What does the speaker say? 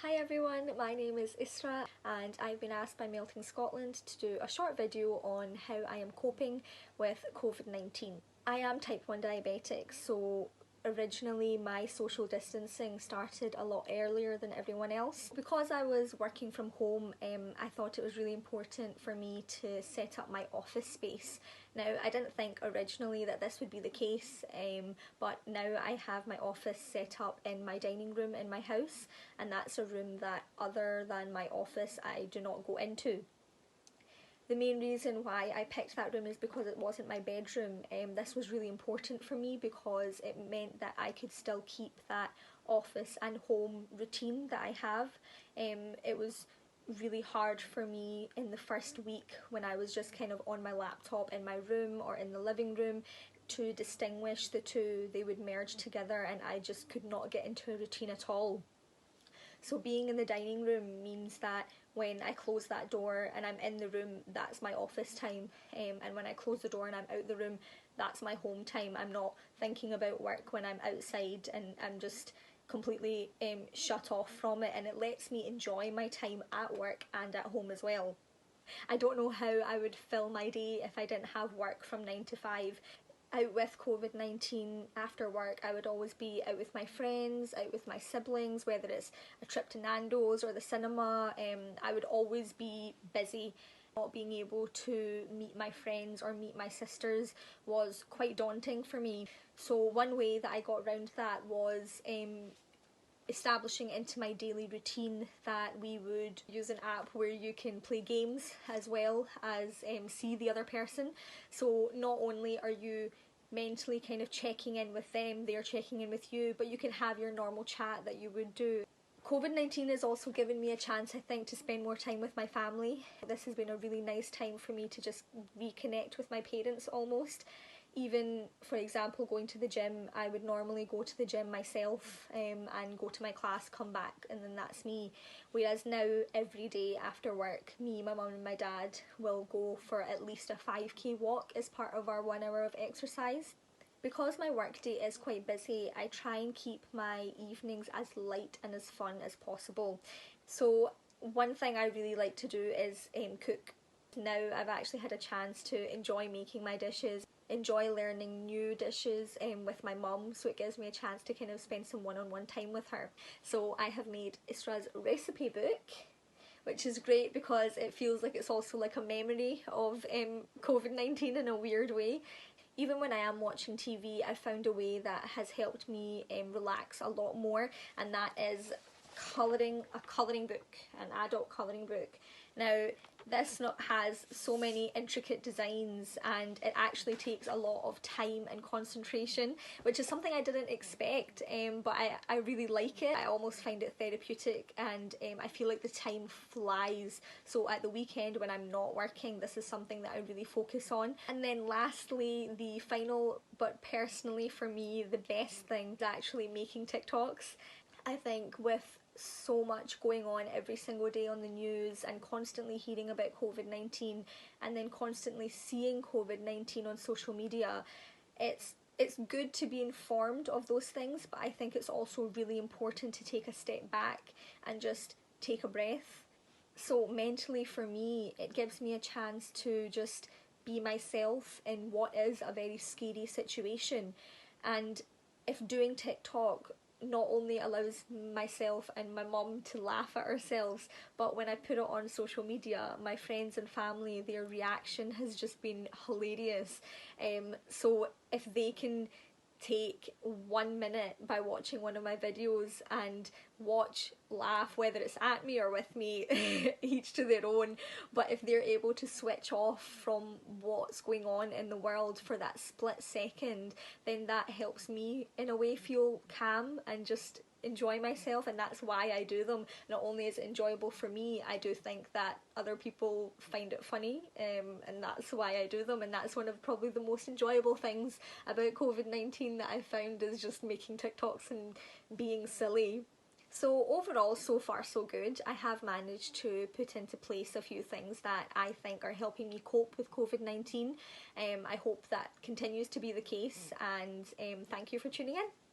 Hi everyone, my name is Isra and I've been asked by Melting Scotland to do a short video on how I am coping with COVID-19. I am type 1 diabetic, so originally my social distancing started a lot earlier than everyone else. Because I was working from home, I thought it was really important for me to set up my office space. Now, I didn't think originally that this would be the case, but now I have my office set up in my dining room in my house, and that's a room that, other than my office, I do not go into. The main reason why I picked that room is because it wasn't my bedroom. This was really important for me because it meant that I could still keep that office and home routine that I have. It was really hard for me in the first week when I was just kind of on my laptop in my room or in the living room to distinguish the two. They would merge together and I just could not get into a routine at all. So being in the dining room means that when I close that door and I'm in the room, that's my office time, and when I close the door and I'm out the room, that's my home time. I'm not thinking about work when I'm outside, and I'm just completely shut off from it, and it lets me enjoy my time at work and at home as well. I don't know how I would fill my day if I didn't have work from 9 to 5. Out with COVID-19 after work, I would always be out with my friends, out with my siblings, whether it's a trip to Nando's or the cinema. I would always be busy. Not being able to meet my friends or meet my sisters was quite daunting for me. So one way that I got around that was establishing into my daily routine that we would use an app where you can play games as well as see the other person. So not only are you mentally kind of checking in with them, they're checking in with you, but you can have your normal chat that you would do. COVID-19 has also given me a chance, I think, to spend more time with my family. This has been a really nice time for me to just reconnect with my parents almost. Even, for example, going to the gym, I would normally go to the gym myself and go to my class, come back, and then that's me. Whereas now, every day after work, me, my mum and my dad will go for at least a 5k walk as part of our 1 hour of exercise. Because my workday is quite busy, I try and keep my evenings as light and as fun as possible. So one thing I really like to do is cook. Now I've actually had a chance to enjoy making my dishes, enjoy learning new dishes with my mum, so it gives me a chance to kind of spend some one-on-one time with her. So I have made Isra's recipe book, which is great because it feels like it's also like a memory of COVID-19 in a weird way. Even when I am watching TV, I found a way that has helped me relax a lot more, and that is a colouring book, an adult colouring book. Now, this has so many intricate designs and it actually takes a lot of time and concentration, which is something I didn't expect, but I really like it. I almost find it therapeutic, and I feel like the time flies. So at the weekend when I'm not working, this is something that I really focus on. And then lastly, the final, but personally for me, the best thing is actually making TikToks. I think with so much going on every single day on the news and constantly hearing about COVID-19 and then constantly seeing COVID-19 on social media, it's good to be informed of those things, but I think it's also really important to take a step back and just take a breath. So mentally for me, it gives me a chance to just be myself in what is a very scary situation. And if doing TikTok not only allows myself and my mum to laugh at ourselves, but when I put it on social media, my friends and family, their reaction has just been hilarious. So if they can take 1 minute by watching one of my videos and laugh, whether it's at me or with me, each to their own, but if they're able to switch off from what's going on in the world for that split second, then that helps me in a way feel calm and just enjoy myself. And that's why I do them. Not only is it enjoyable for me, I do think that other people find it funny, and that's why I do them. And that's one of probably the most enjoyable things about COVID-19 that I've found, is just making TikToks and being silly. So overall, so far so good. I have managed to put into place a few things that I think are helping me cope with COVID-19. I hope that continues to be the case, and thank you for tuning in.